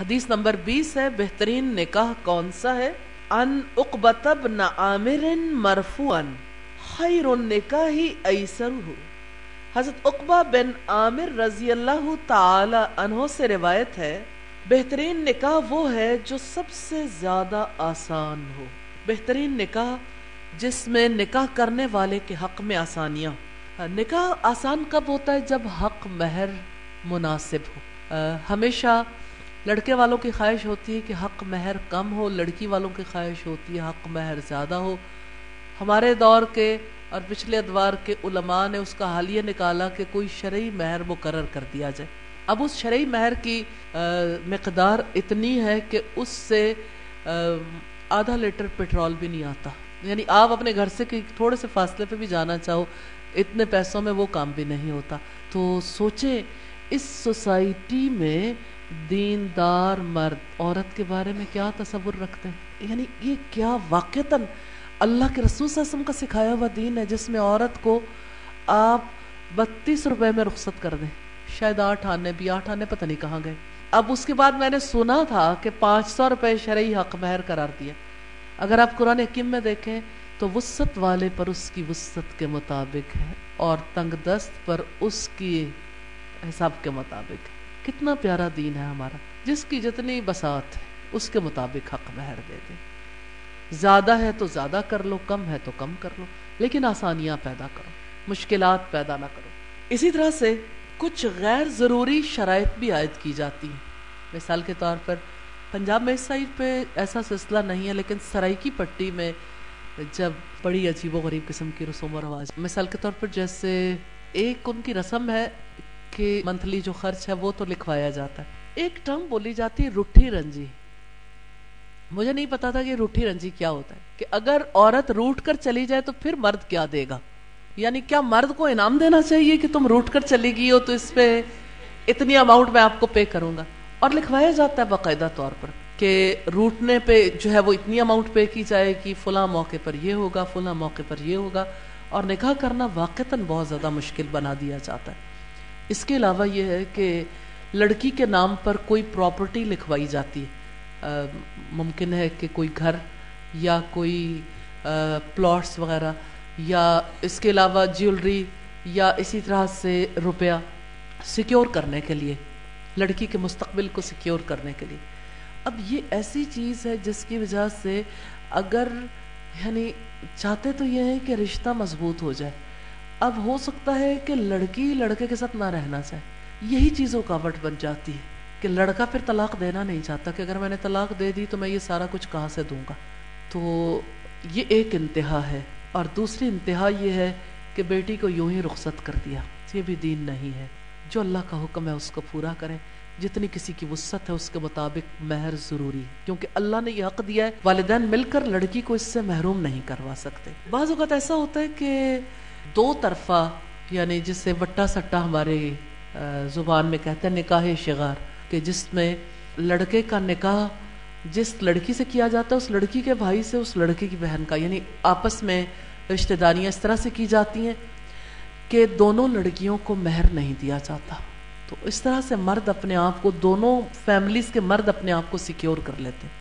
حدیث نمبر 20 ہے، بہترین نکاح کون سا ہے؟ ان عقبۃ بن عامر مرفوعا خیر النکاح ایسرہ۔ حضرت عقبہ بن عامر رضی اللہ تعالی عنہ سے روایت ہے، بہترین نکاح وہ ہے جو سب سے زیادہ آسان ہو۔ بہترین نکاح جس میں نکاح کرنے والے کے حق میں آسانیاں۔ نکاح آسان کب ہوتا ہے؟ جب حق مہر مناسب ہو۔ ہمیشہ لڑکے والوں کی خواہش ہوتی ہے کہ حق مہر کم ہو، لڑکی والوں کی خواہش ہوتی ہے حق مہر زیادہ ہو۔ ہمارے دور کے اور پچھلے ادوار کے علماء نے اس کا حل یہ نکالا کہ کوئی شرعی مہر مقرر کر دیا جائے۔ اب اس شرعی مہر کی مقدار اتنی ہے کہ اس سے آدھا لیٹر پیٹرول بھی نہیں آتا، یعنی آپ اپنے گھر سے تھوڑے سے فاصلے پہ بھی جانا چاہو اتنے پیسوں میں وہ کام بھی نہیں ہوتا۔ تو سوچیں اس سوسائٹی میں دیندار مرد عورت کے بارے میں کیا تصور رکھتے ہیں، یعنی یہ کیا واقعتاً اللہ کے رسول صلی اللہ علیہ وسلم کا سکھایا ہوا دین ہے جس میں عورت کو آپ 32 روپے میں رخصت کر دیں، شاید 8 آنے بھی 8 آنے پتہ نہیں کہاں گئے۔ اب اس کے بعد میں نے سنا تھا کہ 500 روپے شرعی حق مہر قرار دیا۔ اگر آپ قرآن حکیم میں دیکھیں تو وسعت والے پر اس کی وسعت کے مطابق ہے اور تنگ دست پر اس کی حساب کے مطابق ہے۔ کتنا پیارا دین ہے ہمارا، جس کی جتنی بساط ہے اس کے مطابق حق مہر دے دیں۔ زیادہ ہے تو زیادہ کر لو، کم ہے تو کم کر لو، لیکن آسانیاں پیدا کرو، مشکلات پیدا نہ کرو۔ اسی طرح سے کچھ غیر ضروری شرائط بھی عائد کی جاتی ہیں۔ مثال کے طور پر پنجاب میں اس سائڈ پہ ایسا سلسلہ نہیں ہے، لیکن سرائیکی پٹی میں جب بڑی عجیب و غریب قسم کی رسوم و رواج، مثال کے طور پر جیسے ایک ان کی رسم ہے کہ منتھلی جو خرچ ہے وہ تو لکھوایا جاتا ہے۔ ایک ٹرم بولی جاتی ہے روٹھی رنجی۔ مجھے نہیں پتا تھا کہ روٹھی رنجی کیا ہوتا ہے، کہ اگر عورت روٹ کر چلی جائے تو پھر مرد کیا دے گا، یعنی کیا مرد کو انعام دینا چاہیے کہ تم روٹ کر چلی گئی ہو تو اس پہ اتنی اماؤنٹ میں آپ کو پے کروں گا، اور لکھوایا جاتا ہے باقاعدہ طور پر کہ روٹنے پہ جو ہے وہ اتنی اماؤنٹ پے کی جائے گی، فلاں موقع پر یہ ہوگا، فلاں موقع پر یہ ہوگا، اور نکاح کرنا واقعتاً بہت زیادہ مشکل بنا دیا جاتا ہے۔ اس کے علاوہ یہ ہے کہ لڑکی کے نام پر کوئی پراپرٹی لکھوائی جاتی ہے، ممکن ہے کہ کوئی گھر یا کوئی پلاٹس وغیرہ، یا اس کے علاوہ جیولری، یا اسی طرح سے روپیہ سیکیور کرنے کے لیے، لڑکی کے مستقبل کو سیکیور کرنے کے لیے۔ اب یہ ایسی چیز ہے جس کی وجہ سے اگر یعنی چاہتے تو یہ ہے کہ رشتہ مضبوط ہو جائے، اب ہو سکتا ہے کہ لڑکی لڑکے کے ساتھ نہ رہنا چاہے، یہی چیز رکاوٹ بن جاتی ہے کہ لڑکا پھر طلاق دینا نہیں چاہتا کہ اگر میں نے طلاق دے دی تو میں یہ سارا کچھ کہاں سے دوں گا۔ تو یہ ایک انتہا ہے، اور دوسری انتہا یہ ہے کہ بیٹی کو یوں ہی رخصت کر دیا، یہ بھی دین نہیں ہے۔ جو اللہ کا حکم ہے اس کو پورا کریں، جتنی کسی کی وسعت ہے اس کے مطابق مہر ضروری ہے، کیونکہ اللہ نے یہ حق دیا ہے، والدین مل کر لڑکی کو اس سے محروم نہیں کروا سکتے۔ بعض اوقات ایسا ہوتا ہے کہ دو طرفہ، یعنی جسے وٹا سٹا ہمارے زبان میں کہتے ہیں نکاح شغار، کہ جس میں لڑکے کا نکاح جس لڑکی سے کیا جاتا ہے اس لڑکی کے بھائی سے اس لڑکی کی بہن کا، یعنی آپس میں رشتہ داریاں اس طرح سے کی جاتی ہیں کہ دونوں لڑکیوں کو مہر نہیں دیا جاتا۔ تو اس طرح سے مرد اپنے آپ کو، دونوں فیملیز کے مرد اپنے آپ کو سیکیور کر لیتے ہیں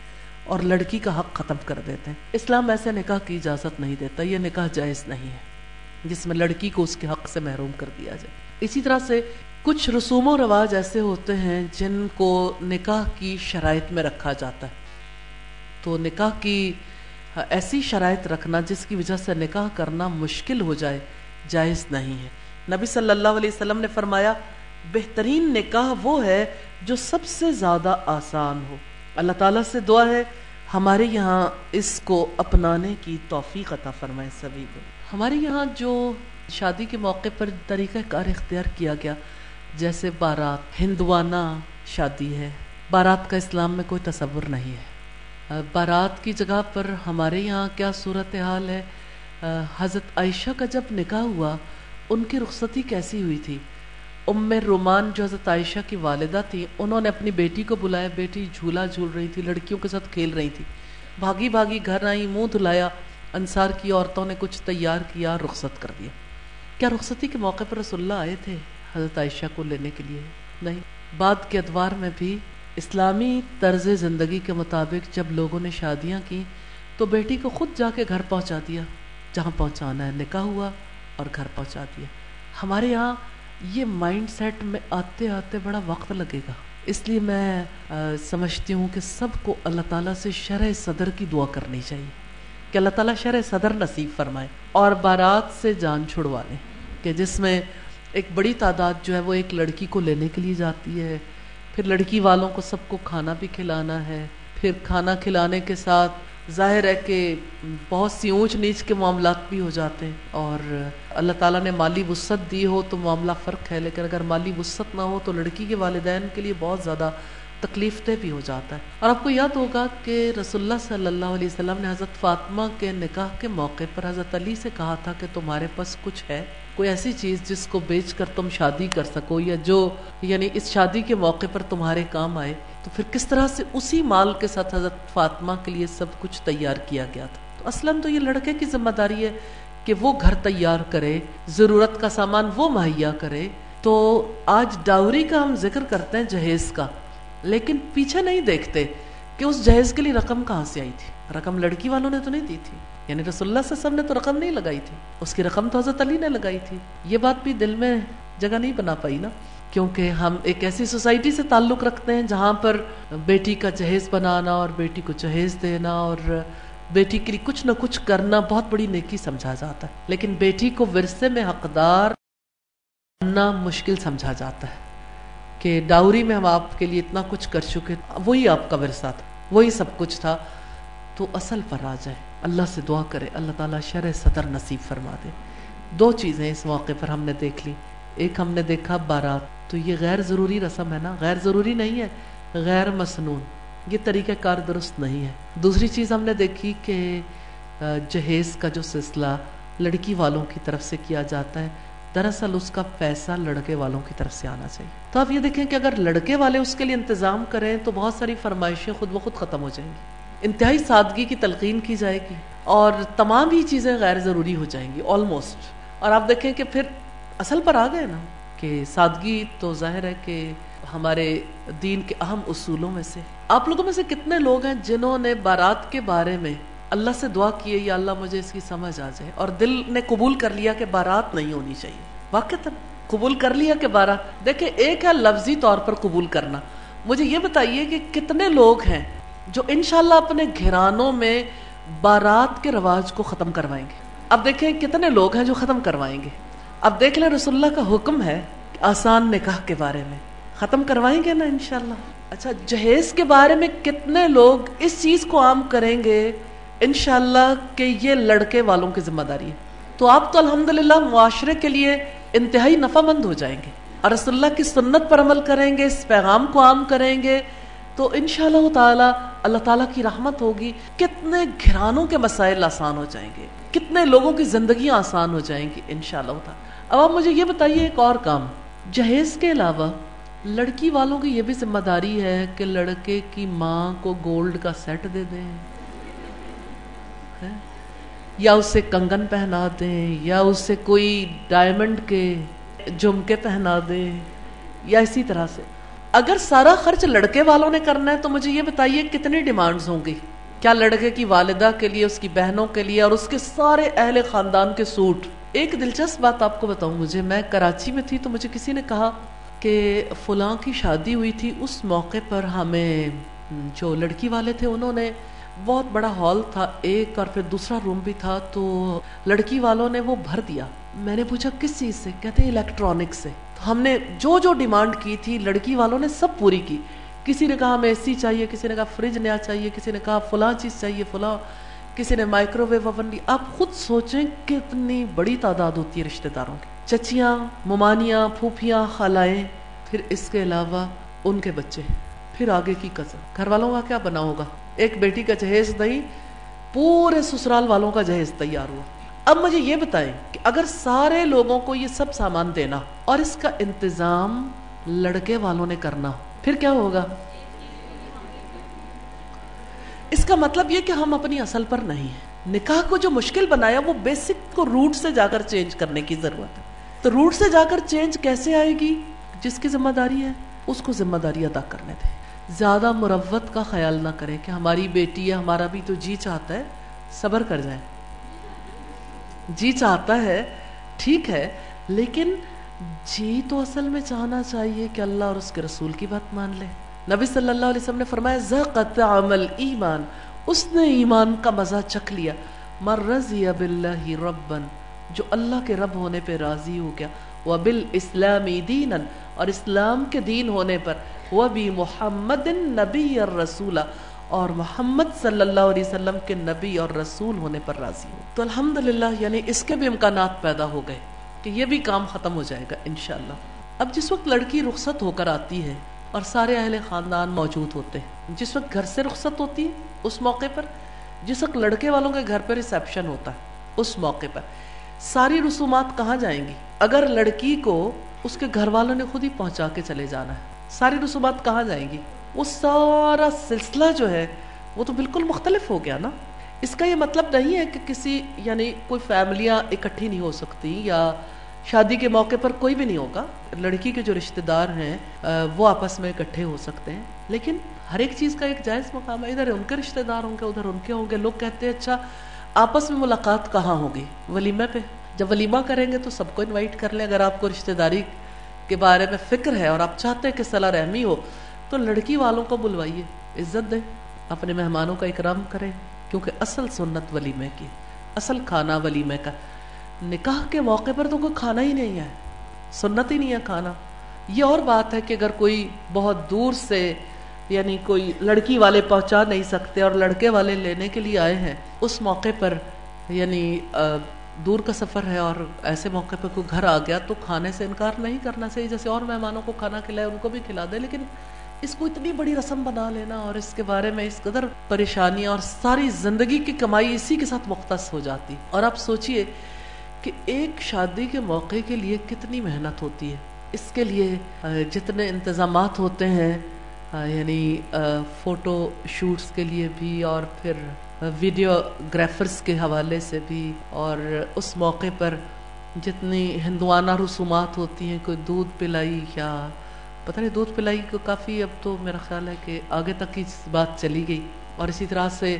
اور لڑکی کا حق ختم کر دیتے ہیں۔ اسلام ایسے نکاح کی اجازت نہیں دیتا، یہ نکاح جائز نہیں ہے جس میں لڑکی کو اس کے حق سے محروم کر دیا جائے۔ اسی طرح سے کچھ رسوم و رواج ایسے ہوتے ہیں جن کو نکاح کی شرائط میں رکھا جاتا ہے، تو نکاح کی ایسی شرائط رکھنا جس کی وجہ سے نکاح کرنا مشکل ہو جائے جائز نہیں ہے۔ نبی صلی اللہ علیہ وسلم نے فرمایا بہترین نکاح وہ ہے جو سب سے زیادہ آسان ہو۔ اللہ تعالیٰ سے دعا ہے ہمارے یہاں اس کو اپنانے کی توفیق عطا فرمائے سبھی کو۔ ہمارے یہاں جو شادی کے موقع پر طریقہ کار اختیار کیا گیا، جیسے بارات، ہندوانہ شادی ہے، بارات کا اسلام میں کوئی تصور نہیں ہے۔ بارات کی جگہ پر ہمارے یہاں کیا صورتحال ہے، حضرت عائشہ کا جب نکاح ہوا ان کی رخصتی کیسی ہوئی تھی؟ ام رومان جو حضرت عائشہ کی والدہ تھی، انہوں نے اپنی بیٹی کو بلایا، بیٹی جھولا جھول رہی تھی، لڑکیوں کے ساتھ کھیل رہی تھی، بھاگی بھاگی گھر آئی، منہ دھلایا، انصار کی عورتوں نے کچھ تیار کیا، رخصت کر دیا۔ کیا رخصتی کے موقع پر رسول اللہ آئے تھے حضرت عائشہ کو لینے کے لیے؟ نہیں۔ بعد کے ادوار میں بھی اسلامی طرز زندگی کے مطابق جب لوگوں نے شادیاں کی تو بیٹی کو خود جا کے گھر پہنچا دیا، جہاں پہنچانا ہے، نکاح ہوا اور گھر پہنچا دیا۔ ہمارے یہاں یہ مائنڈ سیٹ میں آتے آتے بڑا وقت لگے گا، اس لیے میں سمجھتی ہوں کہ سب کو اللہ تعالیٰ سے شرح صدر کی دعا کرنی چاہیے کہ اللہ تعالیٰ شرح صدر نصیب فرمائے اور بارات سے جان چھڑوا لیں، کہ جس میں ایک بڑی تعداد جو ہے وہ ایک لڑکی کو لینے کے لیے جاتی ہے، پھر لڑکی والوں کو سب کو کھانا بھی کھلانا ہے، پھر کھانا کھلانے کے ساتھ ظاہر ہے کہ بہت سی اونچ نیچ کے معاملات بھی ہو جاتے ہیں، اور اللہ تعالیٰ نے مالی وسعت دی ہو تو معاملہ فرق ہے، لیکن اگر مالی وسعت نہ ہو تو لڑکی کے والدین کے لیے بہت زیادہ تکلیف دہ بھی ہو جاتا ہے۔ اور آپ کو یاد ہوگا کہ رسول اللہ صلی اللہ علیہ وسلم نے حضرت فاطمہ کے نکاح کے موقع پر حضرت علی سے کہا تھا کہ تمہارے پاس کچھ ہے، کوئی ایسی چیز جس کو بیچ کر تم شادی کر سکو، یا جو یعنی اس شادی کے موقع پر تمہارے کام آئے۔ تو پھر کس طرح سے اسی مال کے ساتھ حضرت فاطمہ کے لیے سب کچھ تیار کیا گیا تھا۔ تو اصلاً تو یہ لڑکے کی ذمہ داری ہے کہ وہ گھر تیار کرے، ضرورت کا سامان وہ مہیا کرے۔ تو آج ڈاوری کا ہم ذکر کرتے ہیں، جہیز کا، لیکن پیچھے نہیں دیکھتے کہ اس جہیز کے لیے رقم کہاں سے آئی تھی۔ رقم لڑکی والوں نے تو نہیں دی تھی، یعنی رسول اللہ صلی اللہ علیہ وسلم نے تو رقم نہیں لگائی تھی، اس کی رقم تو حضرت علی نے لگائی تھی۔ یہ بات بھی دل میں جگہ نہیں بنا پائی نا، کیونکہ ہم ایک ایسی سوسائٹی سے تعلق رکھتے ہیں جہاں پر بیٹی کا جہیز بنانا اور بیٹی کو جہیز دینا اور بیٹی کے لیے کچھ نہ کچھ کرنا بہت بڑی نیکی سمجھا جاتا ہے، لیکن بیٹی کو ورثے میں حقدار بننا مشکل سمجھا جاتا ہے کہ ڈاوری میں ہم آپ کے لیے اتنا کچھ کر چکے، وہی آپ کا ورثہ تھا، وہی سب کچھ تھا۔ تو اصل پر آ جائے، اللہ سے دعا کرے اللہ تعالیٰ شرح صدر نصیب فرما دے۔ دو چیزیں اس موقع پر ہم نے دیکھ لی، ایک ہم نے دیکھا بارات، تو یہ غیر ضروری رسم ہے نا، غیر ضروری نہیں ہے، غیر مسنون، یہ طریقہ کار درست نہیں ہے۔ دوسری چیز ہم نے دیکھی کہ جہیز کا جو سلسلہ لڑکی والوں کی طرف سے کیا جاتا ہے، دراصل اس کا پیسہ لڑکے والوں کی طرف سے آنا چاہیے۔ تو آپ یہ دیکھیں کہ اگر لڑکے والے اس کے لیے انتظام کریں تو بہت ساری فرمائشیں خود بخود ختم ہو جائیں گی، انتہائی سادگی کی تلقین کی جائے گی اور تمام ہی چیزیں غیر ضروری ہو جائیں گی آلموسٹ۔ اور آپ دیکھیں کہ پھر اصل پر آ گئے نا کہ سادگی تو ظاہر ہے کہ ہمارے دین کے اہم اصولوں میں سے۔ آپ لوگوں میں سے کتنے لوگ ہیں جنہوں نے بارات کے بارے میں اللہ سے دعا کی ہے یا اللہ مجھے اس کی سمجھ آ جائے، اور دل نے قبول کر لیا کہ بارات نہیں ہونی چاہیے، واقعتاً قبول کر لیا کہ بارات؟ دیکھیں ایک ہے لفظی طور پر قبول کرنا، مجھے یہ بتائیے کہ کتنے لوگ ہیں جو انشاءاللہ اپنے گھرانوں میں بارات کے رواج کو ختم کروائیں گے؟ اب دیکھیں کتنے لوگ ہیں جو ختم کروائیں گے۔ اب دیکھ لیں رسول اللہ کا حکم ہے کہ آسان نکاح کے بارے میں ختم کروائیں گے نا انشاءاللہ۔ اچھا جہیز کے بارے میں کتنے لوگ اس چیز کو عام کریں گے انشاءاللہ کہ یہ لڑکے والوں کی ذمہ داری ہے؟ تو آپ تو الحمدللہ معاشرے کے لیے انتہائی نفع مند ہو جائیں گے اور رسول اللہ کی سنت پر عمل کریں گے، اس پیغام کو عام کریں گے تو انشاءاللہ تعالی اللہ تعالیٰ کی رحمت ہوگی، کتنے گھرانوں کے مسائل آسان ہو جائیں گے، کتنے لوگوں کی زندگیاں آسان ہو جائیں گی انشاءاللہ تعالی۔ اب آپ مجھے یہ بتائیے ایک اور کام، جہیز کے علاوہ لڑکی والوں کی یہ بھی ذمہ داری ہے کہ لڑکے کی ماں کو گولڈ کا سیٹ دے دیں، یا اسے کنگن پہنا دیں، یا اسے کوئی ڈائمنڈ کے جھمکے پہنا دیں، یا اسی طرح سے۔ اگر سارا خرچ لڑکے والوں نے کرنا ہے تو مجھے یہ بتائیے کتنی ڈیمانڈز ہوں گی؟ کیا لڑکے کی والدہ کے لیے، اس کی بہنوں کے لیے اور اس کے سارے اہل خاندان کے سوٹ؟ ایک دلچسپ بات آپ کو بتاؤں، میں کراچی میں تھی تو مجھے کسی نے کہا کہ فلاں کی شادی ہوئی تھی، اس موقع پر ہمیں جو لڑکی والے تھے انہوں نے بہت بڑا ہال تھا ایک، اور پھر دوسرا روم بھی تھا، تو لڑکی والوں نے وہ بھر دیا۔ میں نے پوچھا کس چیز سے؟ کہتے ہیں الیکٹرانک سے۔ تو ہم نے جو ڈیمانڈ کی تھی لڑکی والوں نے سب پوری کی، کسی نے کہا ہمیں اے سی چاہیے، کسی نے کہا فریج نیا چاہیے، کسی نے کہا فلاں چیز چاہیے فلاں، کسی نے مائکرو ویو اوون لی۔ آپ خود سوچیں کتنی بڑی تعداد ہوتی ہے رشتہ داروں کی، چچیاں، ممانیاں، پھوپھیاں، خالائیں، پھر اس کے علاوہ ان کے بچے، پھر آگے کی کزن۔ گھر والوں کا کیا بنا ہوگا؟ ایک بیٹی کا جہیز نہیں، پورے سسرال والوں کا جہیز تیار ہوا۔ اب مجھے یہ بتائیں کہ اگر سارے لوگوں کو یہ سب سامان دینا اور اس کا انتظام لڑکے والوں نے کرنا، پھر کیا ہوگا؟ اس کا مطلب یہ کہ ہم اپنی اصل پر نہیں ہیں۔ نکاح کو جو مشکل بنایا وہ بیسک کو روٹ سے جا کر چینج کرنے کی ضرورت ہے۔ تو روٹ سے جا کر چینج کیسے آئے گی؟ جس کی ذمہ داری ہے اس کو ذمہ داری ادا کرنے دیں۔ زیادہ مروت کا خیال نہ کریں کہ ہماری بیٹی ہے، ہمارا بھی تو جی چاہتا ہے، صبر کر جائیں. جی چاہتا ہے ٹھیک ہے، لیکن جی تو اصل میں چاہنا چاہیے کہ اللہ اور اس کے رسول کی بات مان لے. نبی صلی اللہ علیہ وسلم نے فرمایا ذاقت طعم الایمان، اس نے ایمان کا مزہ چکھ لیا. من رضی باللہ ربا، جو اللہ کے رب ہونے پہ راضی ہو گیا، وبالاسلام دینا، اور اسلام کے دین ہونے پر، وبمحمد نبی الرسول، اور محمد صلی اللہ علیہ وسلم کے نبی اور رسول ہونے پر راضی ہو. تو الحمدللہ یعنی اس کے بھی امکانات پیدا ہو گئے کہ یہ بھی کام ختم ہو جائے گا انشاءاللہ. اب جس وقت لڑکی رخصت ہو کر آتی ہے اور سارے اہل خاندان موجود ہوتے ہیں، جس وقت گھر سے رخصت ہوتی ہے اس موقع پر، جس وقت لڑکے والوں کے گھر پر ریسیپشن ہوتا ہے اس موقع پر ساری رسومات کہاں جائیں گی؟ اگر لڑکی کو اس کے گھر والوں نے خود ہی پہنچا کے چلے جانا ہے، ساری رسومات کہاں جائیں گی؟ وہ سارا سلسلہ جو ہے وہ تو بالکل مختلف ہو گیا نا. اس کا یہ مطلب نہیں ہے کہ کسی یعنی کوئی فیملیاں اکٹھی نہیں ہو سکتی یا شادی کے موقع پر کوئی بھی نہیں ہوگا. لڑکی کے جو رشتہ دار ہیں وہ آپس میں اکٹھے ہو سکتے ہیں، لیکن ہر ایک چیز کا ایک جائز مقام ہے. ادھر ان کے رشتہ دار ہوں گے، ادھر ان کے ہوں گے. لوگ کہتے ہیں اچھا آپس میں ملاقات کہاں ہوگی؟ ولیمے پہ. جب ولیمہ کریں گے تو سب کو انوائٹ کر لیں. اگر آپ کو رشتہ داری کے بارے میں فکر ہے اور آپ چاہتے ہیں کہ صلہ رحمی ہو تو لڑکی والوں کو بلوائیے، عزت دیں، اپنے مہمانوں کا اکرام کریں، کیونکہ اصل سنت ولیمے کی، اصل کھانا ولیمے کا. نکاح کے موقع پر تو کوئی کھانا ہی نہیں ہے، سنت ہی نہیں ہے کھانا. یہ اور بات ہے کہ اگر کوئی بہت دور سے یعنی کوئی لڑکی والے پہنچا نہیں سکتے اور لڑکے والے لینے کے لیے آئے ہیں، اس موقع پر یعنی دور کا سفر ہے اور ایسے موقع پر کوئی گھر آ گیا تو کھانے سے انکار نہیں کرنا چاہیے. جیسے اور مہمانوں کو کھانا کھلائے ان کو بھی کھلا دے، لیکن اس کو اتنی بڑی رسم بنا لینا اور اس کے بارے میں اس قدر پریشانیاں اور ساری زندگی کی کمائی اسی کے ساتھ مختص ہو جاتی. اور آپ سوچئے کہ ایک شادی کے موقع کے لیے کتنی محنت ہوتی ہے. اس کے لیے جتنے انتظامات ہوتے ہیں یعنی فوٹو شوٹس کے لیے بھی اور پھر ویڈیو گرافرز کے حوالے سے بھی، اور اس موقع پر جتنی ہندوانہ رسومات ہوتی ہیں، کوئی دودھ پلائی یا پتہ نہیں دودھ پلائی کو کافی اب تو میرا خیال ہے کہ آگے تک کی بات چلی گئی. اور اسی طرح سے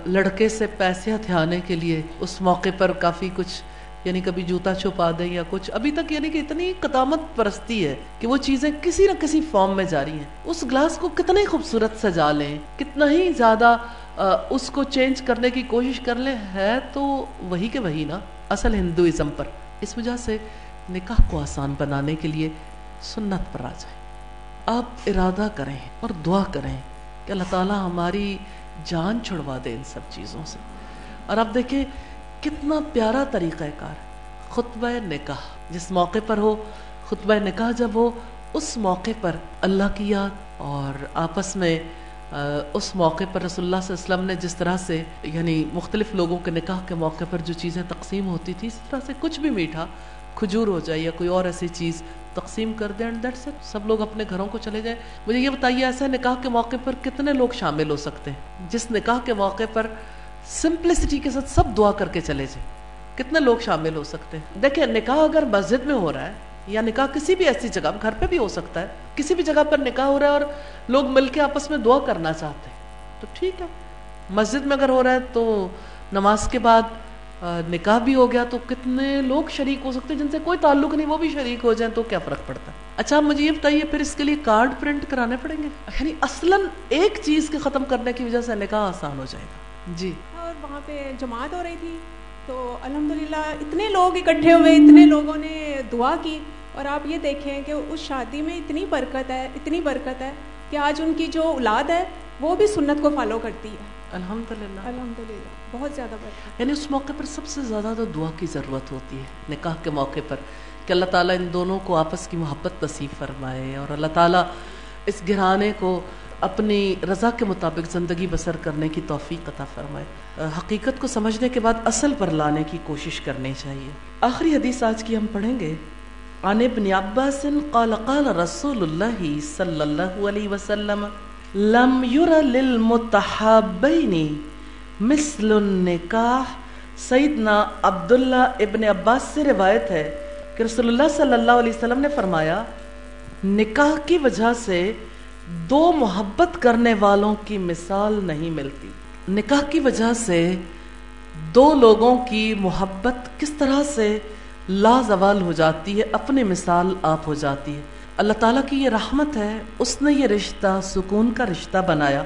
لڑکے سے پیسے ہتھیانے کے لیے اس موقع پر کافی کچھ یعنی کبھی جوتا چھپا دیں یا کچھ، ابھی تک یعنی کہ اتنی قدامت پرستی ہے کہ وہ چیزیں کسی نہ کسی فارم میں جاری ہیں. اس گلاس کو کتنا ہی خوبصورت سجا لیں، کتنا ہی زیادہ اس کو چینج کرنے کی کوشش کر لیں، ہے تو وہی کہ وہی نا اصل ہندوازم پر. اس وجہ سے نکاح کو آسان بنانے کے لیے سنت پر آ جائیں. آپ ارادہ کریں اور دعا کریں کہ اللہ تعالیٰ ہماری جان چھڑوا دے ان سب چیزوں سے. اور آپ دیکھیں کتنا پیارا طریقہ کار خطبہ نکاح، جس موقع پر ہو خطبہ نکاح، جب ہو اس موقع پر اللہ کی یاد، اور آپس میں اس موقع پر رسول اللہ صلی اللہ علیہ وسلم نے جس طرح سے یعنی مختلف لوگوں کے نکاح کے موقع پر جو چیزیں تقسیم ہوتی تھی، اس طرح سے کچھ بھی میٹھا، کھجور ہو جائے یا کوئی اور ایسی چیز تقسیم کر دیں، اینڈ دیٹس اٹ. سب لوگ اپنے گھروں کو چلے جائیں. مجھے یہ بتائیے ایسے نکاح کے موقع پر کتنے لوگ شامل ہو سکتے ہیں جس نکاح کے موقع پر سمپلسٹی کے ساتھ سب دعا کر کے چلے جائیں؟ کتنے لوگ شامل ہو سکتے ہیں؟ دیکھیں نکاح اگر مسجد میں ہو رہا ہے یا نکاح کسی بھی ایسی جگہ، گھر پہ بھی ہو سکتا ہے، کسی بھی جگہ پر نکاح ہو رہا ہے اور لوگ مل کے آپس میں دعا کرنا چاہتے ہیں تو ٹھیک ہے. مسجد میں اگر ہو رہا ہے تو نماز کے بعد نکاح بھی ہو گیا تو کتنے لوگ شریک ہو سکتے ہیں جن سے کوئی تعلق نہیں، وہ بھی شریک ہو جائیں تو کیا فرق پڑتا ہے؟ اچھا مجھے یہ بتائیے پھر اس کے لیے کارڈ پرنٹ کرانے پڑیں گے؟ یعنی اصلاً ایک چیز کے ختم کرنے کی وجہ سے نکاح آسان ہو جائے گا. جی. اور وہاں پہ جماعت ہو رہی تھی تو الحمدللہ اتنے لوگ اکٹھے ہوئے، اتنے لوگوں نے دعا کی، اور آپ یہ دیکھیں کہ اس شادی میں اتنی برکت ہے کہ آج ان کی جو اولاد ہے وہ بھی سنت کو فالو کرتی ہے. الحمدللہ بہت زیادہ برکت. یعنی اس موقع پر سب سے زیادہ تو دعا کی ضرورت ہوتی ہے نکاح کے موقع پر کہ اللہ تعالیٰ ان دونوں کو آپس کی محبت نصیب فرمائے اور اللہ تعالیٰ اس گھرانے کو اپنی رضا کے مطابق زندگی بسر کرنے کی توفیق عطا فرمائے. حقیقت کو سمجھنے کے بعد اصل پر لانے کی کوشش کرنی چاہیے. آخری حدیث آج کی ہم پڑھیں گے. عن ابن عباس قال قال رسول اللہ صلی اللہ علیہ وسلم لم یر للمتحابین مثل النکاح. سیدنا عبداللہ ابن عباس سے روایت ہے کہ رسول اللہ صلی اللہ علیہ وسلم نے فرمایا نکاح کی وجہ سے دو محبت کرنے والوں کی مثال نہیں ملتی۔ نکاح کی وجہ سے دو لوگوں کی محبت کس طرح سے لازوال ہو جاتی ہے، اپنی مثال آپ ہو جاتی ہے۔ اللہ تعالیٰ کی یہ رحمت ہے، اس نے یہ رشتہ سکون کا رشتہ بنایا۔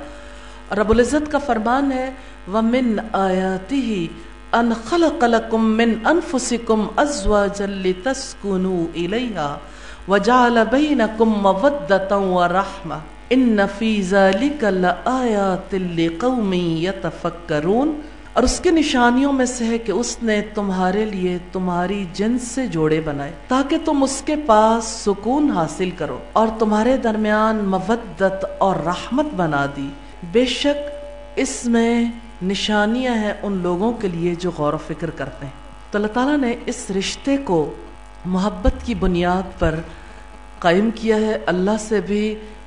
رب العزت کا فرمان ہے وَمِنْ آيَاتِهِ أَنْ خَلَقَ لَكُم مِّنْ أَنفُسِكُمْ أَزْوَاجًا لِتَسْكُنُوا إِلَيْهَا وَجَعَلَ بَيْنَكُم مَّوَدَّةً وَرَحْمَةً إِنَّ فِي ذَلِكَ لَآيَاتٍ لِقَوْمٍ يَتَفَكَّرُونَ۔ اور اس کی نشانیوں میں سے ہے کہ اس نے تمہارے لیے تمہاری جنس سے جوڑے بنائے تاکہ تم اس کے پاس سکون حاصل کرو، اور تمہارے درمیان مودت اور رحمت بنا دی۔ بے شک اس میں نشانیاں ہیں ان لوگوں کے لیے جو غور و فکر کرتے ہیں۔ تو اللہ تعالیٰ نے اس رشتے کو محبت کی بنیاد پر قائم کیا ہے۔ اللہ سے بھی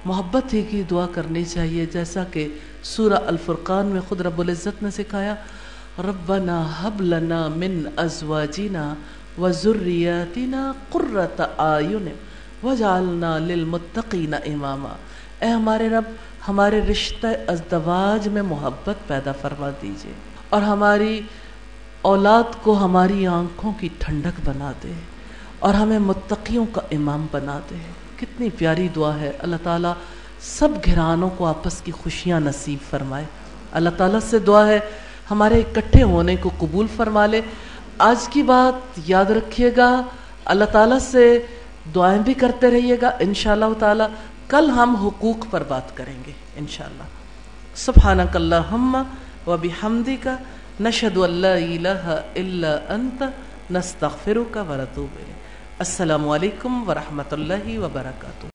محبت ہی کی دعا کرنی چاہیے، جیسا کہ سورہ الفرقان میں خود رب العزت نے سکھایا ربنا ہب لنا من ازواجنا وذریاتنا قرۃ اعین وجعلنا للمتقین اماما۔ اے ہمارے رب، ہمارے رشتہ ازدواج میں محبت پیدا فرما دیجئے، اور ہماری اولاد کو ہماری آنکھوں کی ٹھنڈک بنا دے، اور ہمیں متقیوں کا امام بنا دے۔ کتنی پیاری دعا ہے۔ اللہ تعالیٰ سب گھرانوں کو آپس کی خوشیاں نصیب فرمائے۔ اللہ تعالیٰ سے دعا ہے ہمارے اکٹھے ہونے کو قبول فرما لے۔ آج کی بات یاد رکھیے گا، اللہ تعالیٰ سے دعائیں بھی کرتے رہیے گا۔ انشاءاللہ تعالیٰ کل ہم حقوق پر بات کریں گے انشاءاللہ۔ سبحانک اللہم و بحمدک نشہد ان لا الہ الا انت نستغفرک و نتوب الیک۔ السلام علیکم ورحمۃ اللہ وبرکاتہ۔